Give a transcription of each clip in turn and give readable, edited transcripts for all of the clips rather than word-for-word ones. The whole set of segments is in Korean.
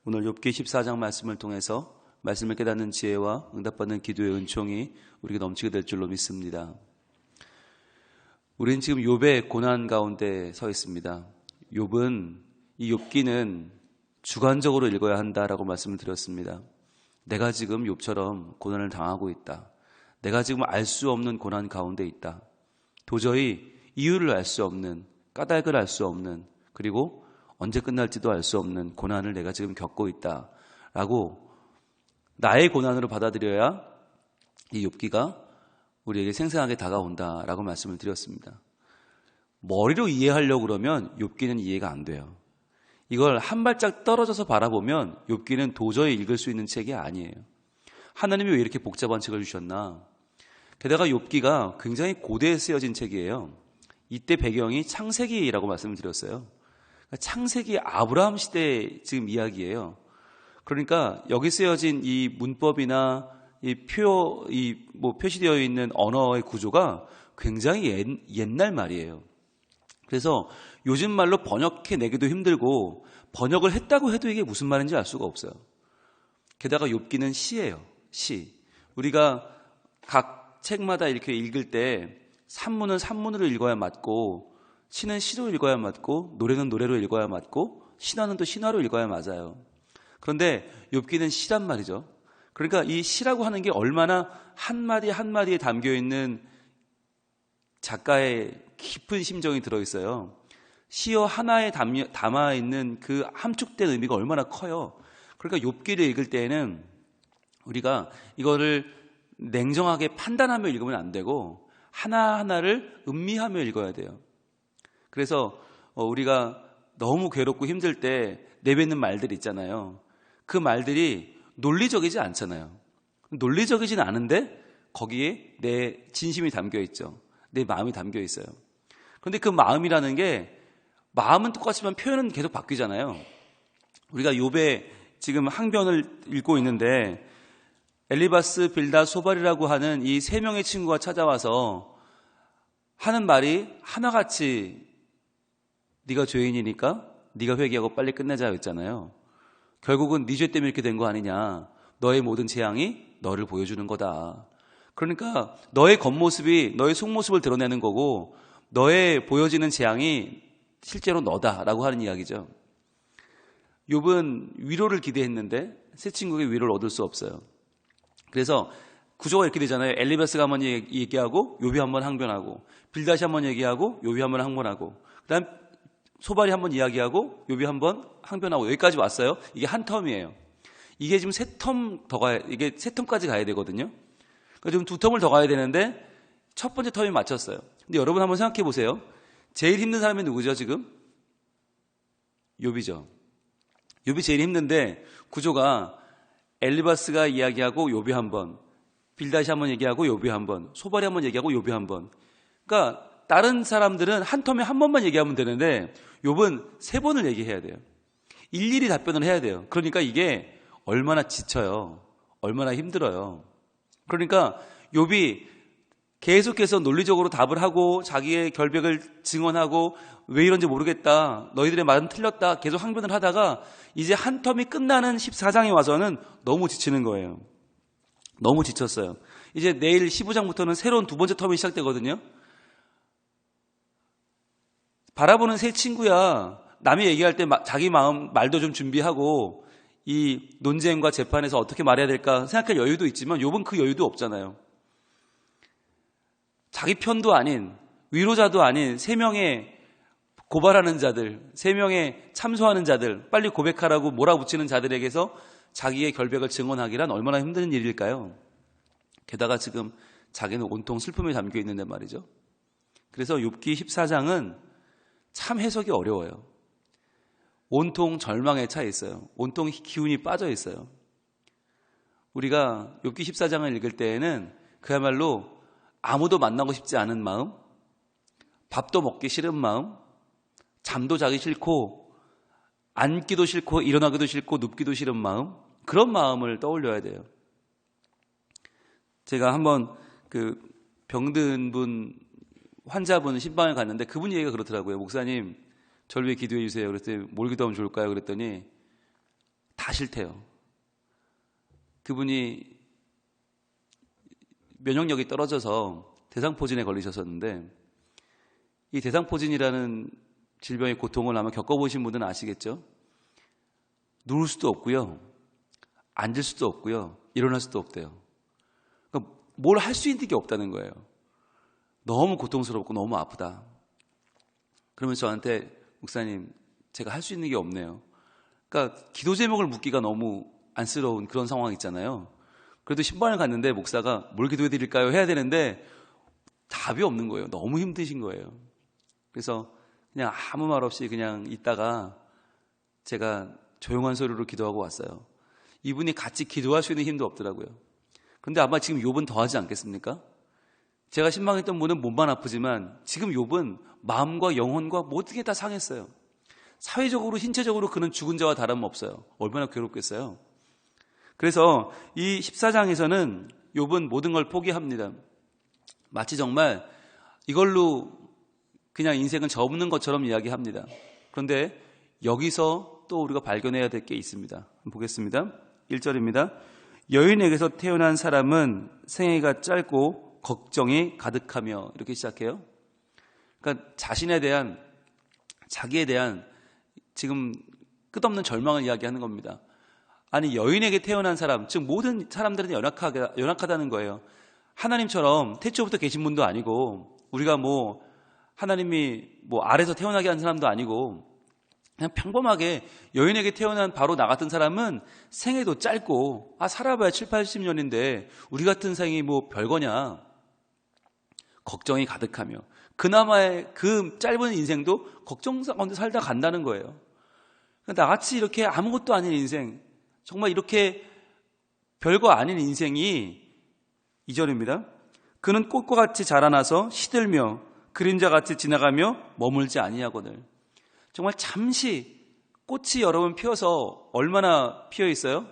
오늘 욥기 14장 말씀을 통해서 말씀을 깨닫는 지혜와 응답받는 기도의 은총이 우리에게 넘치게 될 줄로 믿습니다. 우리는 지금 욥의 고난 가운데 서 있습니다. 욥은 이 욥기는 주관적으로 읽어야 한다라고 말씀을 드렸습니다. 내가 지금 욥처럼 고난을 당하고 있다. 내가 지금 알 수 없는 고난 가운데 있다. 도저히 이유를 알 수 없는, 까닭을 알 수 없는, 그리고 언제 끝날지도 알 수 없는 고난을 내가 지금 겪고 있다 라고 나의 고난으로 받아들여야 이 욥기가 우리에게 생생하게 다가온다라고 말씀을 드렸습니다. 머리로 이해하려고 그러면 욥기는 이해가 안 돼요. 이걸 한 발짝 떨어져서 바라보면 욥기는 도저히 읽을 수 있는 책이 아니에요. 하나님이 왜 이렇게 복잡한 책을 주셨나? 게다가 욥기가 굉장히 고대에 쓰여진 책이에요. 이때 배경이 창세기라고 말씀을 드렸어요. 창세기 아브라함 시대의 지금 이야기예요. 그러니까 여기 쓰여진 이 문법이나 표시되어 있는 언어의 구조가 굉장히 옛날 말이에요. 그래서 요즘 말로 번역해 내기도 힘들고 번역을 했다고 해도 이게 무슨 말인지 알 수가 없어요. 게다가 욥기는 시예요. 시. 우리가 각 책마다 이렇게 읽을 때 산문은 산문으로 읽어야 맞고 시는 시로 읽어야 맞고 노래는 노래로 읽어야 맞고 신화는 또 신화로 읽어야 맞아요. 그런데 욥기는 시란 말이죠. 그러니까 이 시라고 하는 게 얼마나 한마디 한마디에 담겨있는 작가의 깊은 심정이 들어있어요. 시어 하나에 담아있는 그 함축된 의미가 얼마나 커요. 그러니까 욥기를 읽을 때에는 우리가 이거를 냉정하게 판단하며 읽으면 안 되고 하나하나를 음미하며 읽어야 돼요. 그래서 우리가 너무 괴롭고 힘들 때 내뱉는 말들이 있잖아요. 그 말들이 논리적이지 않잖아요. 논리적이진 않은데 거기에 내 진심이 담겨 있죠. 내 마음이 담겨 있어요. 그런데 그 마음이라는 게 마음은 똑같지만 표현은 계속 바뀌잖아요. 우리가 욥의 지금 항변을 읽고 있는데 엘리바스, 빌닷, 소발이라고 하는 이 세 명의 친구가 찾아와서 하는 말이 하나같이 네가 죄인이니까 네가 회개하고 빨리 끝내자 했잖아요. 결국은 네 죄 때문에 이렇게 된 거 아니냐. 너의 모든 재앙이 너를 보여주는 거다. 그러니까 너의 겉모습이 너의 속모습을 드러내는 거고 너의 보여지는 재앙이 실제로 너다라고 하는 이야기죠. 욥은 위로를 기대했는데 세 친구에게 위로를 얻을 수 없어요. 그래서 구조가 이렇게 되잖아요. 엘리바스가 한번 얘기하고 욥이 한번 항변하고 빌닷이 한번 얘기하고 욥이 한번 항변하고 그다음 소발이 한번 이야기하고 욥이 한번 항변하고 여기까지 왔어요. 이게 한 텀이에요. 이게 지금 세 텀까지 가야 되거든요. 그러니까 지금 두 텀을 더 가야 되는데 첫 번째 텀이 마쳤어요. 근데 여러분 한번 생각해 보세요. 제일 힘든 사람이 누구죠 지금? 욥이죠. 욥이 제일 힘든데 구조가 엘리바스가 이야기하고 욥이 한번, 빌닷이 한번 얘기하고 욥이 한번, 소발이 한번 얘기하고 욥이 한번. 그러니까 다른 사람들은 한 텀에 한 번만 얘기하면 되는데 욥은 세 번을 얘기해야 돼요. 일일이 답변을 해야 돼요. 그러니까 이게 얼마나 지쳐요. 얼마나 힘들어요. 그러니까 욥이 계속해서 논리적으로 답을 하고 자기의 결백을 증언하고 왜 이런지 모르겠다. 너희들의 말은 틀렸다. 계속 항변을 하다가 이제 한 텀이 끝나는 14장에 와서는 너무 지치는 거예요. 너무 지쳤어요. 이제 내일 15장부터는 새로운 두 번째 텀이 시작되거든요. 바라보는 세 친구야. 남이 얘기할 때 자기 마음 말도 좀 준비하고 이 논쟁과 재판에서 어떻게 말해야 될까 생각할 여유도 있지만 욥은 그 여유도 없잖아요. 자기 편도 아닌 위로자도 아닌 세 명의 고발하는 자들, 세 명의 참소하는 자들, 빨리 고백하라고 몰아붙이는 자들에게서 자기의 결백을 증언하기란 얼마나 힘든 일일까요? 게다가 지금 자기는 온통 슬픔에 담겨 있는데 말이죠. 그래서 욥기 14장은 참 해석이 어려워요. 온통 절망에 차 있어요. 온통 기운이 빠져 있어요. 우리가 욥기 14장을 읽을 때에는 그야말로 아무도 만나고 싶지 않은 마음, 밥도 먹기 싫은 마음, 잠도 자기 싫고 앉기도 싫고 일어나기도 싫고 눕기도 싫은 마음, 그런 마음을 떠올려야 돼요. 제가 한번 그 병든 분 환자분 신방에 갔는데 그분 얘기가 그렇더라고요. 목사님 저를 위해 기도해 주세요. 그랬더니 뭘 기도하면 좋을까요? 그랬더니 다 싫대요. 그분이 면역력이 떨어져서 대상포진에 걸리셨었는데, 이 대상포진이라는 질병의 고통을 아마 겪어보신 분들은 아시겠죠? 누울 수도 없고요, 앉을 수도 없고요, 일어날 수도 없대요. 그러니까 뭘 할 수 있는 게 없다는 거예요. 너무 고통스럽고 너무 아프다. 그러면서 저한테, 목사님, 제가 할 수 있는 게 없네요. 그러니까 기도 제목을 묻기가 너무 안쓰러운 그런 상황 있잖아요. 그래도 신방을 갔는데 목사가 뭘 기도해 드릴까요? 해야 되는데 답이 없는 거예요. 너무 힘드신 거예요. 그래서 그냥 아무 말 없이 그냥 있다가 제가 조용한 소리로 기도하고 왔어요. 이분이 같이 기도할 수 있는 힘도 없더라고요. 그런데 아마 지금 욥은 더 하지 않겠습니까? 제가 신방했던 분은 몸만 아프지만 지금 욥은 마음과 영혼과 모든 게 다 상했어요. 사회적으로, 신체적으로 그는 죽은 자와 다름없어요. 얼마나 괴롭겠어요. 그래서 이 14장에서는 욥은 모든 걸 포기합니다. 마치 정말 이걸로 그냥 인생은 접는 것처럼 이야기합니다. 그런데 여기서 또 우리가 발견해야 될 게 있습니다. 보겠습니다. 1절입니다. 여인에게서 태어난 사람은 생애가 짧고 걱정이 가득하며, 이렇게 시작해요. 그러니까 자신에 대한, 자기에 대한 지금 끝없는 절망을 이야기하는 겁니다. 아니, 여인에게 태어난 사람, 즉 모든 사람들은 연약하다는 거예요. 하나님처럼 태초부터 계신 분도 아니고, 우리가 하나님이 아래서 태어나게 한 사람도 아니고, 그냥 평범하게 여인에게 태어난 바로 나 같은 사람은 생애도 짧고, 살아봐야 7, 80년인데 우리 같은 생이 별거냐. 걱정이 가득하며, 그나마의 그 짧은 인생도 걱정 가운데 살다 간다는 거예요. 나같이 이렇게 아무것도 아닌 인생, 정말 이렇게 별거 아닌 인생이, 2절입니다. 그는 꽃과 같이 자라나서 시들며 그림자같이 지나가며 머물지 아니하거늘. 정말 잠시 꽃이 여러 번 피어서 얼마나 피어 있어요?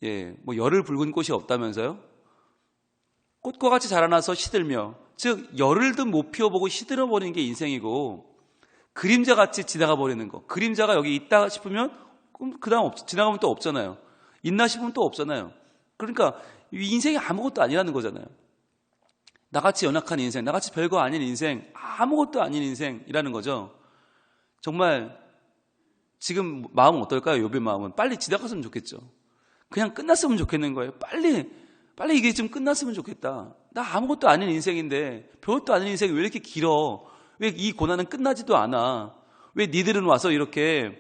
열을 붉은 꽃이 없다면서요? 꽃과 같이 자라나서 시들며, 즉 열흘도 못 피워보고 시들어버리는 게 인생이고, 그림자같이 지나가 버리는 거. 그림자가 여기 있다 싶으면 그 다음 지나가면 또 없잖아요. 있나 싶으면 또 없잖아요. 그러니까 인생이 아무것도 아니라는 거잖아요. 나같이 연약한 인생, 나같이 별거 아닌 인생, 아무것도 아닌 인생이라는 거죠. 정말 지금 마음은 어떨까요? 욥의 마음은 빨리 지나갔으면 좋겠죠. 그냥 끝났으면 좋겠는 거예요. 빨리 이게 좀 끝났으면 좋겠다. 나 아무것도 아닌 인생인데, 별것도 아닌 인생이 왜 이렇게 길어? 왜 이 고난은 끝나지도 않아? 왜 니들은 와서 이렇게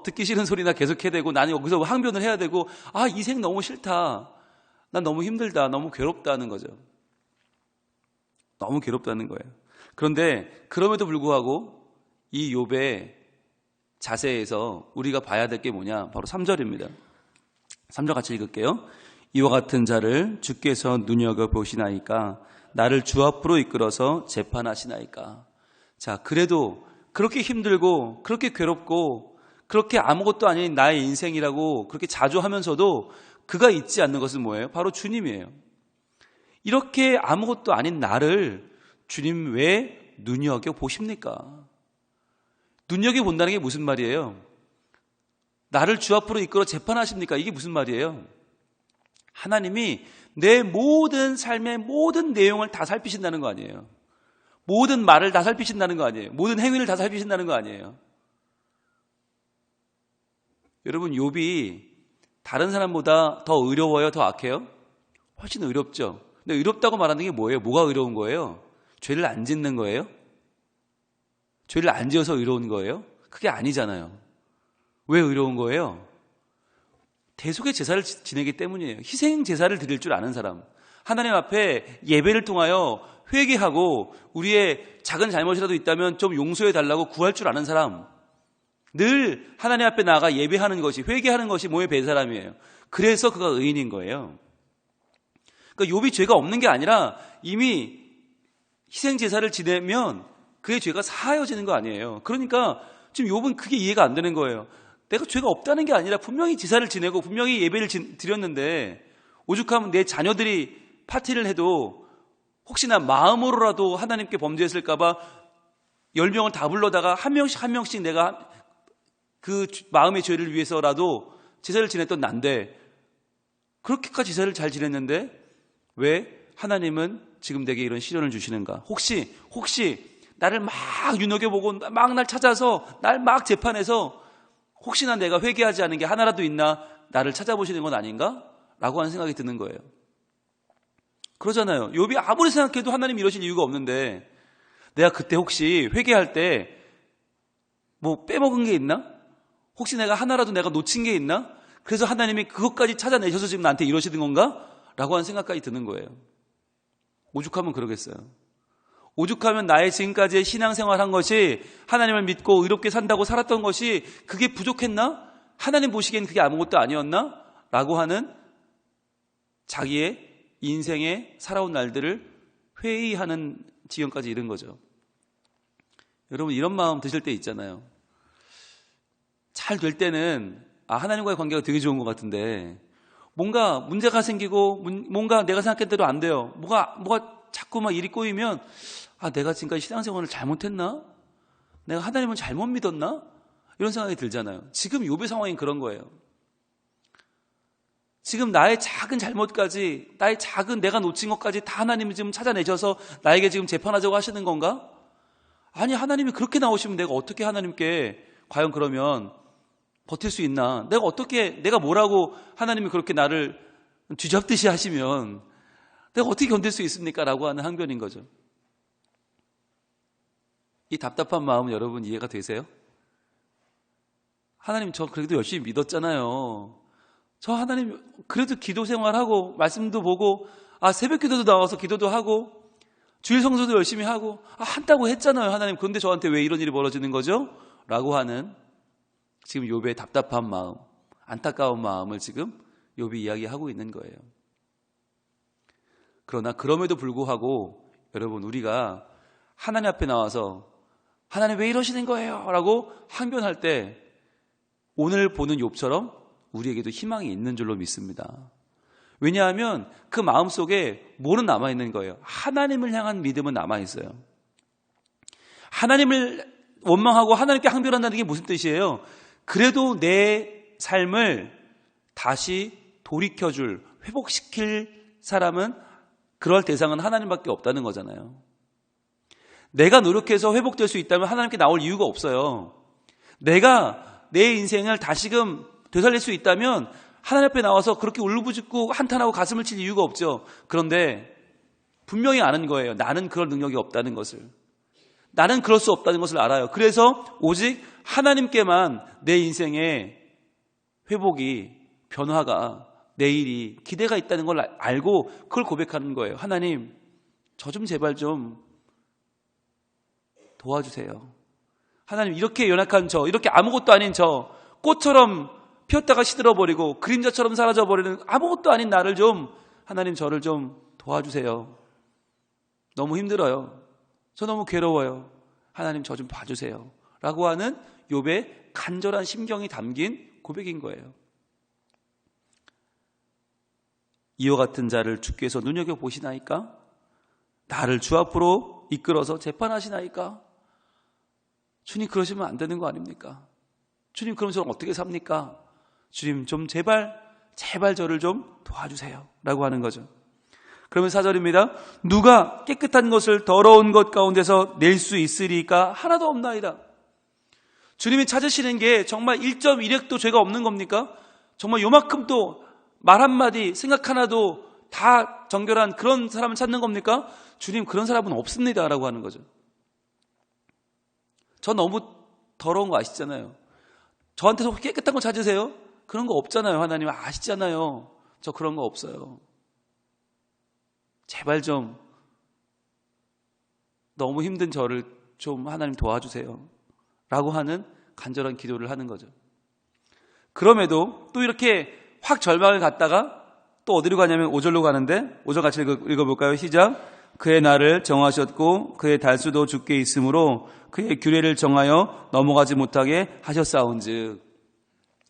듣기 싫은 소리나 계속해야 되고, 나는 여기서 항변을 해야 되고, 이 생 너무 싫다, 난 너무 힘들다, 너무 괴롭다는 거죠. 너무 괴롭다는 거예요. 그런데 그럼에도 불구하고 이 욥의 자세에서 우리가 봐야 될 게 뭐냐, 바로 3절입니다. 3절 같이 읽을게요. 이와 같은 자를 주께서 눈여겨보시나이까, 나를 주 앞으로 이끌어서 재판하시나이까. 자, 그래도 그렇게 힘들고 그렇게 괴롭고 그렇게 아무것도 아닌 나의 인생이라고 그렇게 자주 하면서도 그가 잊지 않는 것은 뭐예요? 바로 주님이에요. 이렇게 아무것도 아닌 나를 주님 왜 눈여겨보십니까? 눈여겨본다는 게 무슨 말이에요? 나를 주 앞으로 이끌어 재판하십니까? 이게 무슨 말이에요? 하나님이 내 모든 삶의 모든 내용을 다 살피신다는 거 아니에요? 모든 말을 다 살피신다는 거 아니에요? 모든 행위를 다 살피신다는 거 아니에요? 여러분, 욥이 다른 사람보다 더 의로워요? 더 악해요? 훨씬 의롭죠. 근데 의롭다고 말하는 게 뭐예요? 뭐가 의로운 거예요? 죄를 안 짓는 거예요? 죄를 안 지어서 의로운 거예요? 그게 아니잖아요. 왜 의로운 거예요? 대속의 제사를 지내기 때문이에요. 희생 제사를 드릴 줄 아는 사람, 하나님 앞에 예배를 통하여 회개하고 우리의 작은 잘못이라도 있다면 좀 용서해 달라고 구할 줄 아는 사람, 늘 하나님 앞에 나아가 예배하는 것이, 회개하는 것이 몸의 배 사람이에요. 그래서 그가 의인인 거예요. 그러니까 욥이 죄가 없는 게 아니라 이미 희생 제사를 지내면 그의 죄가 사하여지는 거 아니에요. 그러니까 지금 욥은 그게 이해가 안 되는 거예요. 내가 죄가 없다는 게 아니라 분명히 제사를 지내고 분명히 예배를 드렸는데, 오죽하면 내 자녀들이 파티를 해도 혹시나 마음으로라도 하나님께 범죄했을까 봐 10명을 다 불러다가 한 명씩 내가 그 마음의 죄를 위해서라도 제사를 지냈던 난데 그렇게까지 제사를 잘 지냈는데 왜 하나님은 지금 내게 이런 시련을 주시는가? 혹시 나를 막 눈여겨보고 막 날 찾아서 날 막 재판해서 혹시나 내가 회개하지 않은 게 하나라도 있나 나를 찾아보시는 건 아닌가? 라고 하는 생각이 드는 거예요. 그러잖아요. 욥이 아무리 생각해도 하나님 이러실 이유가 없는데 내가 그때 혹시 회개할 때 뭐 빼먹은 게 있나? 혹시 내가 하나라도 내가 놓친 게 있나? 그래서 하나님이 그것까지 찾아내셔서 지금 나한테 이러시는 건가? 라고 하는 생각까지 드는 거예요. 오죽하면 그러겠어요. 오죽하면 나의 지금까지의 신앙생활 한 것이 하나님을 믿고 의롭게 산다고 살았던 것이 그게 부족했나? 하나님 보시기엔 그게 아무것도 아니었나? 라고 하는 자기의 인생에 살아온 날들을 회의하는 지경까지 이른 거죠. 여러분 이런 마음 드실 때 있잖아요. 잘 될 때는 하나님과의 관계가 되게 좋은 것 같은데 뭔가 문제가 생기고 뭔가 내가 생각한 대로 안 돼요. 뭐가 자꾸 막 일이 꼬이면 내가 지금까지 신앙생활을 잘못했나? 내가 하나님을 잘못 믿었나? 이런 생각이 들잖아요. 지금 욥의 상황이 그런 거예요. 지금 나의 작은 잘못까지, 나의 작은 내가 놓친 것까지 다 하나님이 지금 찾아내셔서 나에게 지금 재판하자고 하시는 건가? 아니, 하나님이 그렇게 나오시면 내가 어떻게 하나님께 과연 그러면 버틸 수 있나? 내가 뭐라고 하나님이 그렇게 나를 뒤잡듯이 하시면 내가 어떻게 견딜 수 있습니까? 라고 하는 항변인 거죠. 이 답답한 마음은 여러분 이해가 되세요? 하나님 저 그래도 열심히 믿었잖아요. 저 하나님 그래도 기도 생활하고 말씀도 보고 새벽 기도도 나와서 기도도 하고 주일 성수도 열심히 하고 한다고 했잖아요. 하나님 그런데 저한테 왜 이런 일이 벌어지는 거죠? 라고 하는 지금 욥의 답답한 마음, 안타까운 마음을 지금 욥이 이야기하고 있는 거예요. 그러나 그럼에도 불구하고 여러분 우리가 하나님 앞에 나와서 하나님 왜 이러시는 거예요? 라고 항변할 때 오늘 보는 욥처럼 우리에게도 희망이 있는 줄로 믿습니다. 왜냐하면 그 마음속에 뭐는 남아있는 거예요? 하나님을 향한 믿음은 남아있어요. 하나님을 원망하고 하나님께 항변한다는 게 무슨 뜻이에요? 그래도 내 삶을 다시 돌이켜줄, 회복시킬 사람은 그럴 대상은 하나님밖에 없다는 거잖아요. 내가 노력해서 회복될 수 있다면 하나님께 나올 이유가 없어요. 내가 내 인생을 다시금 되살릴 수 있다면 하나님 앞에 나와서 그렇게 울부짖고 한탄하고 가슴을 칠 이유가 없죠. 그런데 분명히 아는 거예요. 나는 그럴 능력이 없다는 것을. 나는 그럴 수 없다는 것을 알아요. 그래서 오직 하나님께만 내 인생의 회복이, 변화가, 내일이 기대가 있다는 걸 알고 그걸 고백하는 거예요. 하나님, 저 좀 제발 좀 도와주세요. 하나님, 이렇게 연약한 저, 이렇게 아무것도 아닌 저, 꽃처럼 피었다가 시들어버리고 그림자처럼 사라져버리는 아무것도 아닌 나를 좀, 하나님 저를 좀 도와주세요. 너무 힘들어요. 저 너무 괴로워요. 하나님 저 좀 봐주세요. 라고 하는 욥의 간절한 심경이 담긴 고백인 거예요. 이와 같은 자를 주께서 눈여겨보시나이까? 나를 주 앞으로 이끌어서 재판하시나이까? 주님 그러시면 안 되는 거 아닙니까? 주님 그럼 저는 어떻게 삽니까? 주님 좀 제발 저를 좀 도와주세요. 라고 하는 거죠. 그러면 4절입니다. 누가 깨끗한 것을 더러운 것 가운데서 낼 수 있으리까? 하나도 없나이다. 주님이 찾으시는 게 정말 1.1획도 죄가 없는 겁니까? 정말 요만큼도 말 한마디, 생각 하나도 다 정결한 그런 사람을 찾는 겁니까? 주님 그런 사람은 없습니다. 라고 하는 거죠. 저 너무 더러운 거 아시잖아요. 저한테서 깨끗한 거 찾으세요? 그런 거 없잖아요. 하나님 아시잖아요. 저 그런 거 없어요. 제발 좀 너무 힘든 저를 좀 하나님 도와주세요. 라고 하는 간절한 기도를 하는 거죠. 그럼에도 또 이렇게 확 절망을 갖다가 또 어디로 가냐면 5절로 가는데 5절 같이 읽어볼까요? 시작. 그의 날을 정하셨고 그의 달수도 주께 있으므로 그의 규례를 정하여 넘어가지 못하게 하셨사온즉.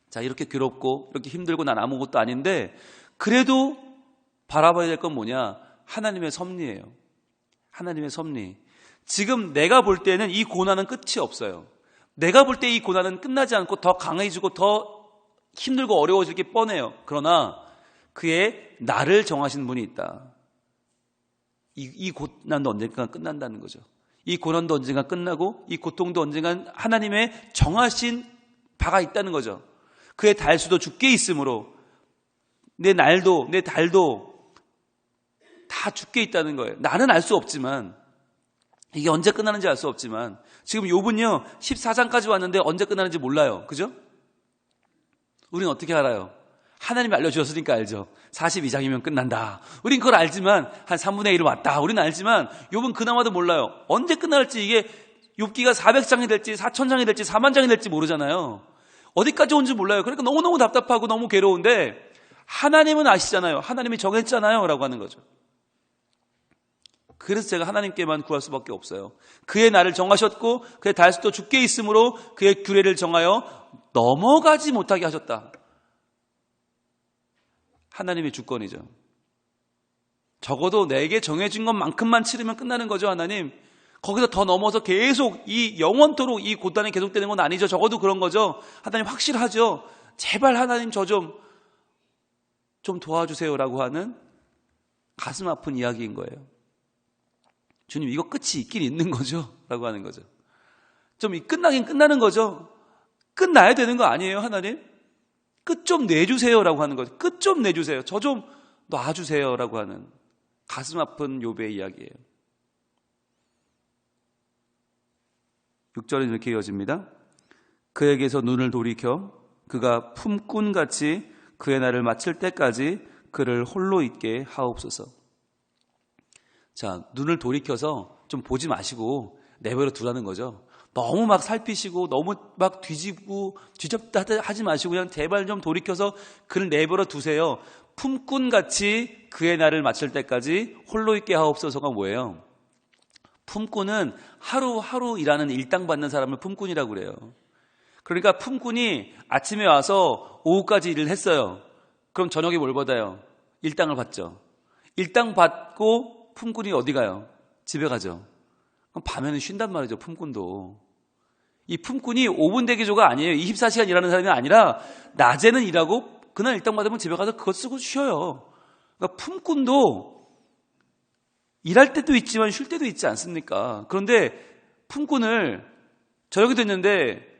자, 이렇게 괴롭고 이렇게 힘들고 난 아무것도 아닌데 그래도 바라봐야 될 건 뭐냐? 하나님의 섭리예요. 하나님의 섭리. 지금 내가 볼 때는 이 고난은 끝이 없어요. 내가 볼 때 이 고난은 끝나지 않고 더 강해지고 더 힘들고 어려워질 게 뻔해요. 그러나 그의 나를 정하신 분이 있다. 이 고난도 언젠가 끝난다는 거죠. 이 고난도 언젠가 끝나고 이 고통도 언젠가 하나님의 정하신 바가 있다는 거죠. 그의 달수도 주께 있으므로 내 날도 내 달도 다 주께 있다는 거예요. 나는 알 수 없지만, 이게 언제 끝나는지 알 수 없지만, 지금 욥은요 14장까지 왔는데 언제 끝나는지 몰라요. 그죠? 우리는 어떻게 알아요? 하나님이 알려주셨으니까 알죠. 42장이면 끝난다. 우린 그걸 알지만 한 3분의 1을 왔다. 우리는 알지만 욥은 그나마도 몰라요. 언제 끝날지, 이게 욥기가 400장이 될지 4000장이 될지 4만장이 될지 모르잖아요. 어디까지 온지 몰라요. 그러니까 너무너무 답답하고 너무 괴로운데 하나님은 아시잖아요. 하나님이 정했잖아요 라고 하는 거죠. 그래서 제가 하나님께만 구할 수밖에 없어요. 그의 날을 정하셨고 그의 달수도 주께 있으므로 그의 규례를 정하여 넘어가지 못하게 하셨다. 하나님의 주권이죠. 적어도 내게 정해진 것만큼만 치르면 끝나는 거죠. 하나님, 거기서 더 넘어서 계속 이 영원토록 이 고단이 계속되는 건 아니죠. 적어도 그런 거죠. 하나님 확실하죠. 제발 하나님 저 좀 도와주세요라고 하는 가슴 아픈 이야기인 거예요. 주님, 이거 끝이 있긴 있는 거죠? 라고 하는 거죠. 좀 끝나긴 끝나는 거죠. 끝나야 되는 거 아니에요, 하나님? 끝 좀 내주세요라고 하는 거죠. 끝 좀 내주세요. 저 좀 놔주세요라고 하는 가슴 아픈 욥의 이야기예요. 6절은 이렇게 이어집니다. 그에게서 눈을 돌이켜 그가 품꾼같이 그의 날을 마칠 때까지 그를 홀로 있게 하옵소서. 자, 눈을 돌이켜서 좀 보지 마시고 내버려 두라는 거죠. 너무 막 살피시고 너무 막 뒤집다 하지 마시고 그냥 제발 좀 돌이켜서 그를 내버려 두세요. 품꾼같이 그의 날을 마칠 때까지 홀로 있게 하옵소서가 뭐예요? 품꾼은 하루하루 일하는 일당 받는 사람을 품꾼이라고 그래요. 그러니까 품꾼이 아침에 와서 오후까지 일을 했어요. 그럼 저녁에 뭘 받아요? 일당을 받죠. 일당 받고 품꾼이 어디 가요? 집에 가죠. 그럼 밤에는 쉰단 말이죠. 품꾼도. 이 품꾼이 5분 대기조가 아니에요. 24시간 일하는 사람이 아니라 낮에는 일하고 그날 일당 받으면 집에 가서 그것 쓰고 쉬어요. 그러니까 품꾼도 일할 때도 있지만 쉴 때도 있지 않습니까? 그런데 품꾼을 저녁이 됐는데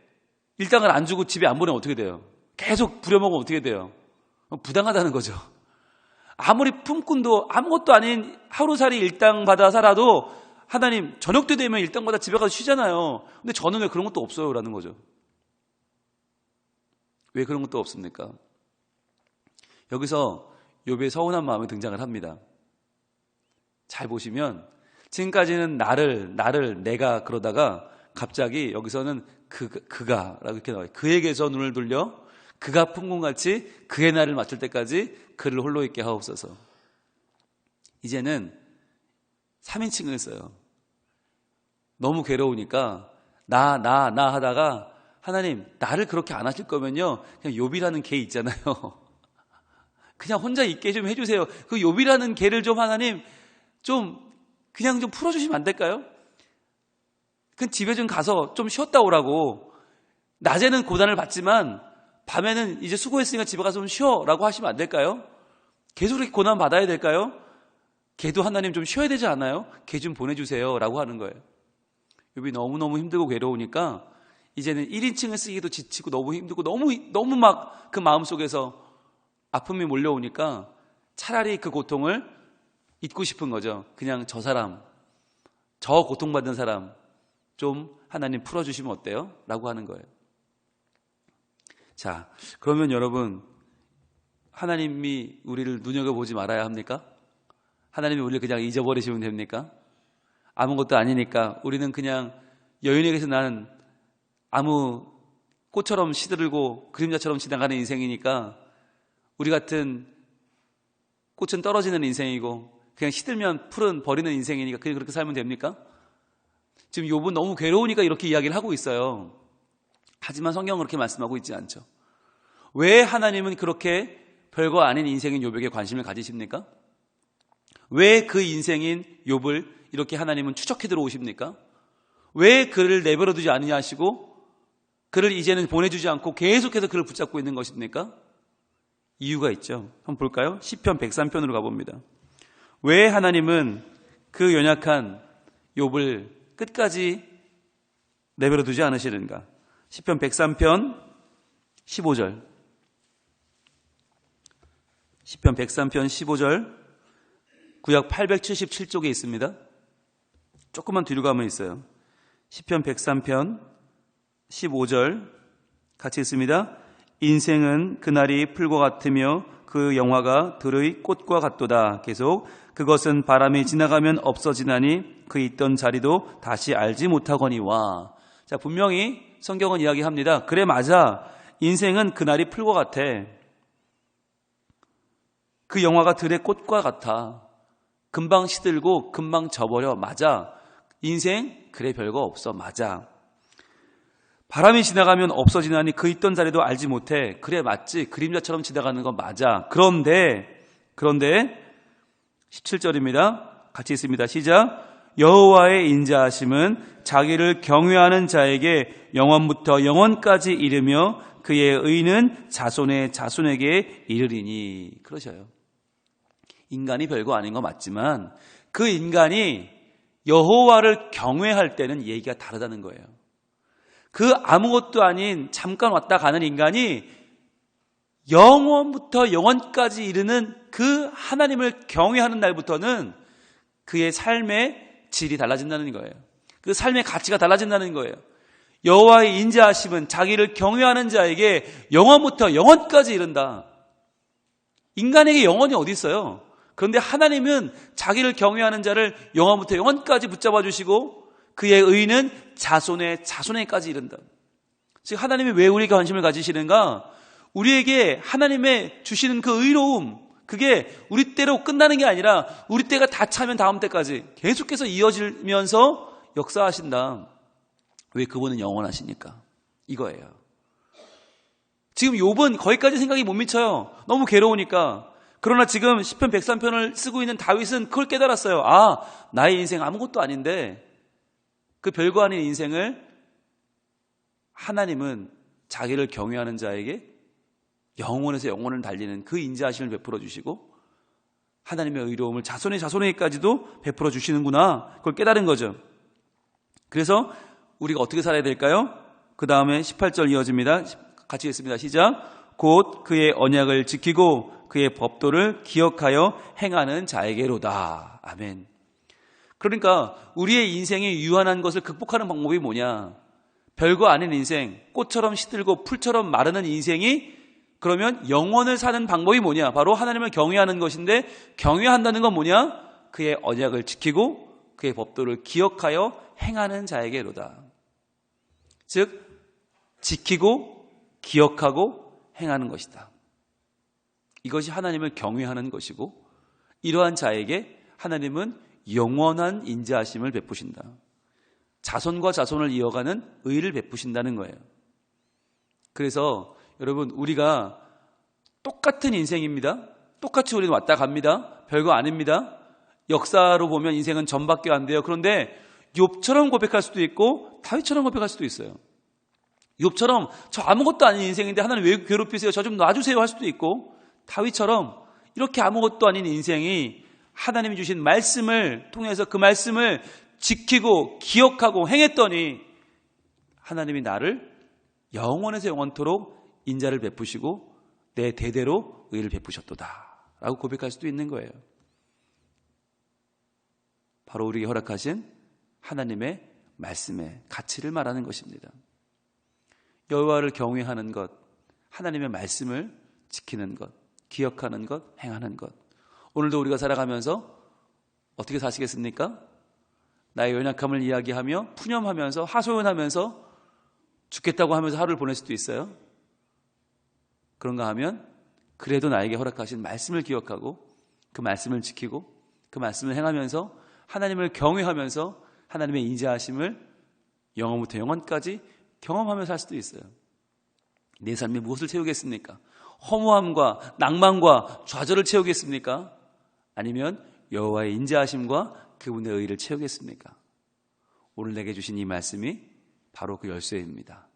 일당을 안 주고 집에 안 보내면 어떻게 돼요? 계속 부려먹으면 어떻게 돼요? 부당하다는 거죠. 아무리 품꾼도 아무것도 아닌 하루살이 일당 받아 살아도 하나님 저녁 때 되면 일당 받아 집에 가서 쉬잖아요. 근데 저는 왜 그런 것도 없어요? 라는 거죠. 왜 그런 것도 없습니까? 여기서 욥의 서운한 마음이 등장을 합니다. 잘 보시면 지금까지는 나를 내가 그러다가 갑자기 여기서는 그가라고 이렇게 나와요. 그에게서 눈을 돌려 그가 품꾼같이 그의 날을 마칠 때까지 그를 홀로 있게 하옵소서. 이제는 3인칭을 써요. 너무 괴로우니까 나 하다가 하나님 나를 그렇게 안 하실 거면요 그냥 욥이라는 개 있잖아요. 그냥 혼자 있게 좀 해주세요. 그 욥이라는 개를 좀 하나님 그냥 좀 풀어주시면 안 될까요? 그 집에 좀 가서 좀 쉬었다 오라고. 낮에는 고난을 받지만 밤에는 이제 수고했으니까 집에 가서 좀 쉬어라고 하시면 안 될까요? 계속 이렇게 고난 받아야 될까요? 걔도 하나님 좀 쉬어야 되지 않아요? 걔 좀 보내주세요 라고 하는 거예요. 욥이 너무너무 힘들고 괴로우니까 이제는 1인칭을 쓰기도 지치고 너무 힘들고 너무 막 그 마음속에서 아픔이 몰려오니까 차라리 그 고통을 잊고 싶은 거죠. 그냥 저 사람, 저 고통받는 사람 좀 하나님 풀어주시면 어때요? 라고 하는 거예요. 자, 그러면 여러분 하나님이 우리를 눈여겨보지 말아야 합니까? 하나님이 우리를 그냥 잊어버리시면 됩니까? 아무것도 아니니까 우리는 그냥 여인에게서 난 아무 꽃처럼 시들고 그림자처럼 지나가는 인생이니까 우리 같은 꽃은 떨어지는 인생이고 그냥 시들면 풀은 버리는 인생이니까 그냥 그렇게 살면 됩니까? 지금 욥은 너무 괴로우니까 이렇게 이야기를 하고 있어요. 하지만 성경은 그렇게 말씀하고 있지 않죠. 왜 하나님은 그렇게 별거 아닌 인생인 욥에게 관심을 가지십니까? 왜 그 인생인 욥을 이렇게 하나님은 추적해 들어오십니까? 왜 그를 내버려 두지 않으냐 하시고 그를 이제는 보내주지 않고 계속해서 그를 붙잡고 있는 것입니까? 이유가 있죠. 한번 볼까요? 시편 103편으로 가봅니다. 왜 하나님은 그 연약한 욥을 끝까지 내버려 두지 않으시는가? 시편 103편 15절. 시편 103편 15절. 구약 877쪽에 있습니다. 조금만 뒤로 가면 있어요. 시편 103편 15절 같이 있습니다. 인생은 그날이 풀과 같으며 그 영화가 들의 꽃과 같도다. 계속 그것은 바람이 지나가면 없어지나니 그 있던 자리도 다시 알지 못하거니와. 자, 분명히 성경은 이야기합니다. 그래, 맞아. 인생은 그날이 풀과 같아. 그 영화가 들의 꽃과 같아. 금방 시들고 금방 져버려. 맞아. 인생 그래 별거 없어. 맞아. 바람이 지나가면 없어지나니 그 있던 자리도 알지 못해. 그래, 맞지. 그림자처럼 지나가는 건 맞아. 그런데 17절입니다. 같이 있습니다. 시작. 여호와의 인자하심은 자기를 경외하는 자에게 영원부터 영원까지 이르며 그의 의는 자손의 자손에게 이르리니. 그러셔요. 인간이 별거 아닌 거 맞지만 그 인간이 여호와를 경외할 때는 얘기가 다르다는 거예요. 그 아무것도 아닌 잠깐 왔다 가는 인간이 영원부터 영원까지 이르는 그 하나님을 경외하는 날부터는 그의 삶의 질이 달라진다는 거예요. 그 삶의 가치가 달라진다는 거예요. 여호와의 인자하심은 자기를 경외하는 자에게 영원부터 영원까지 이른다. 인간에게 영원이 어디 있어요? 그런데 하나님은 자기를 경외하는 자를 영원부터 영원까지 붙잡아 주시고 그의 의는 자손의 자손에까지 이른다. 즉 하나님이 왜 우리에게 관심을 가지시는가? 우리에게 하나님의 주시는 그 의로움, 그게 우리 때로 끝나는 게 아니라 우리 때가 다 차면 다음 때까지 계속해서 이어지면서 역사하신다. 왜? 그분은 영원하시니까. 이거예요. 지금 욥은 거기까지 생각이 못 미쳐요. 너무 괴로우니까. 그러나 지금 시편 103편을 쓰고 있는 다윗은 그걸 깨달았어요. 아, 나의 인생 아무것도 아닌데 그 별거 아닌 인생을 하나님은 자기를 경외하는 자에게 영원에서 영원을 달리는 그 인자하심을 베풀어 주시고 하나님의 의로움을 자손의 자손에게까지도 베풀어 주시는구나. 그걸 깨달은 거죠. 그래서 우리가 어떻게 살아야 될까요? 그 다음에 18절 이어집니다. 같이 읽습니다. 시작. 곧 그의 언약을 지키고 그의 법도를 기억하여 행하는 자에게로다. 아멘. 그러니까 우리의 인생이 유한한 것을 극복하는 방법이 뭐냐? 별거 아닌 인생, 꽃처럼 시들고 풀처럼 마르는 인생이 그러면 영원을 사는 방법이 뭐냐? 바로 하나님을 경외하는 것인데 경외한다는 건 뭐냐? 그의 언약을 지키고 그의 법도를 기억하여 행하는 자에게로다. 즉 지키고 기억하고 행하는 것이다. 이것이 하나님을 경외하는 것이고 이러한 자에게 하나님은 영원한 인자하심을 베푸신다. 자손과 자손을 이어가는 의를 베푸신다는 거예요. 그래서 여러분 우리가 똑같은 인생입니다. 똑같이 우리는 왔다 갑니다. 별거 아닙니다. 역사로 보면 인생은 전밖에 안 돼요. 그런데 욥처럼 고백할 수도 있고 다윗처럼 고백할 수도 있어요. 욥처럼 저 아무것도 아닌 인생인데 하나님 왜 괴롭히세요? 저 좀 놔주세요 할 수도 있고 다윗처럼 이렇게 아무것도 아닌 인생이 하나님이 주신 말씀을 통해서 그 말씀을 지키고 기억하고 행했더니 하나님이 나를 영원에서 영원토록 인자를 베푸시고 내 대대로 의를 베푸셨도다 라고 고백할 수도 있는 거예요. 바로 우리에게 허락하신 하나님의 말씀의 가치를 말하는 것입니다. 여호와를 경외하는 것, 하나님의 말씀을 지키는 것, 기억하는 것, 행하는 것. 오늘도 우리가 살아가면서 어떻게 사시겠습니까? 나의 연약함을 이야기하며 푸념하면서 하소연하면서 죽겠다고 하면서 하루를 보낼 수도 있어요. 그런가 하면 그래도 나에게 허락하신 말씀을 기억하고 그 말씀을 지키고 그 말씀을 행하면서 하나님을 경외하면서 하나님의 인자하심을 영원부터 영원까지 경험하며 살 수도 있어요. 내 삶에 무엇을 채우겠습니까? 허무함과 낭만과 좌절을 채우겠습니까? 아니면 여호와의 인자하심과 그분의 의를 채우겠습니까? 오늘 내게 주신 이 말씀이 바로 그 열쇠입니다.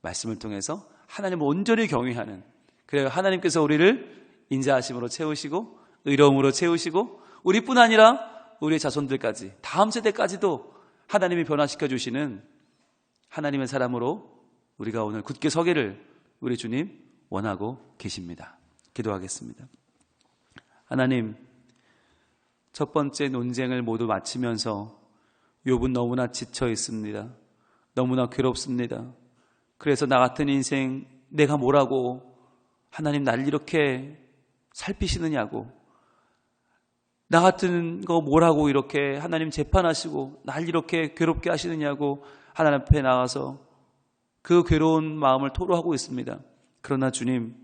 말씀을 통해서 하나님을 온전히 경외하는, 그래야 하나님께서 우리를 인자하심으로 채우시고 의로움으로 채우시고 우리뿐 아니라 우리의 자손들까지 다음 세대까지도 하나님이 변화시켜 주시는 하나님의 사람으로 우리가 오늘 굳게 서기를 우리 주님 원하고 계십니다. 기도하겠습니다. 하나님, 첫 번째 논쟁을 모두 마치면서 욥은 너무나 지쳐 있습니다. 너무나 괴롭습니다. 그래서 나 같은 인생 내가 뭐라고 하나님 날 이렇게 살피시느냐고, 나 같은 거 뭐라고 이렇게 하나님 재판하시고 날 이렇게 괴롭게 하시느냐고 하나님 앞에 나가서 그 괴로운 마음을 토로하고 있습니다. 그러나 주님,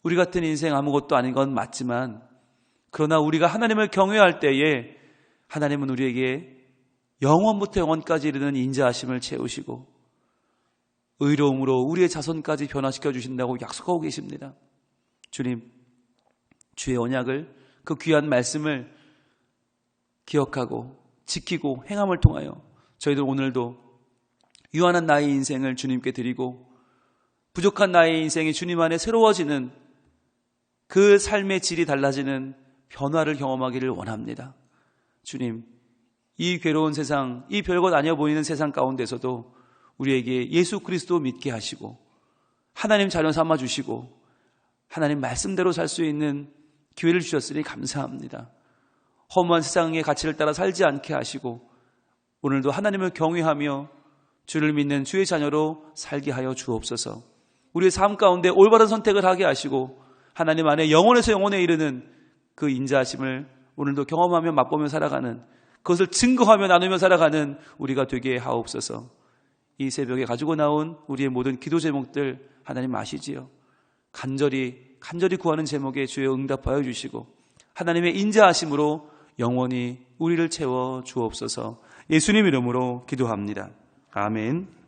우리 같은 인생 아무것도 아닌 건 맞지만, 그러나 우리가 하나님을 경외할 때에 하나님은 우리에게 영원부터 영원까지 이르는 인자하심을 채우시고 의로움으로 우리의 자손까지 변화시켜 주신다고 약속하고 계십니다. 주님, 주의 언약을, 그 귀한 말씀을 기억하고 지키고 행함을 통하여 저희들 오늘도 유한한 나의 인생을 주님께 드리고 부족한 나의 인생이 주님 안에 새로워지는 그 삶의 질이 달라지는 변화를 경험하기를 원합니다. 주님, 이 괴로운 세상, 이 별것 아니어 보이는 세상 가운데서도 우리에게 예수 그리스도 믿게 하시고 하나님 자녀 삼아 주시고 하나님 말씀대로 살 수 있는 기회를 주셨으니 감사합니다. 험한 세상의 가치를 따라 살지 않게 하시고 오늘도 하나님을 경외하며 주를 믿는 주의 자녀로 살게 하여 주옵소서. 우리의 삶 가운데 올바른 선택을 하게 하시고 하나님 안에 영원에서 영원에 이르는 그 인자하심을 오늘도 경험하며 맛보며 살아가는, 그것을 증거하며 나누며 살아가는 우리가 되게 하옵소서. 이 새벽에 가지고 나온 우리의 모든 기도 제목들 하나님 아시지요? 간절히 구하는 제목에 주여 응답하여 주시고 하나님의 인자하심으로 영원히 우리를 채워 주옵소서. 예수님 이름으로 기도합니다. 아멘.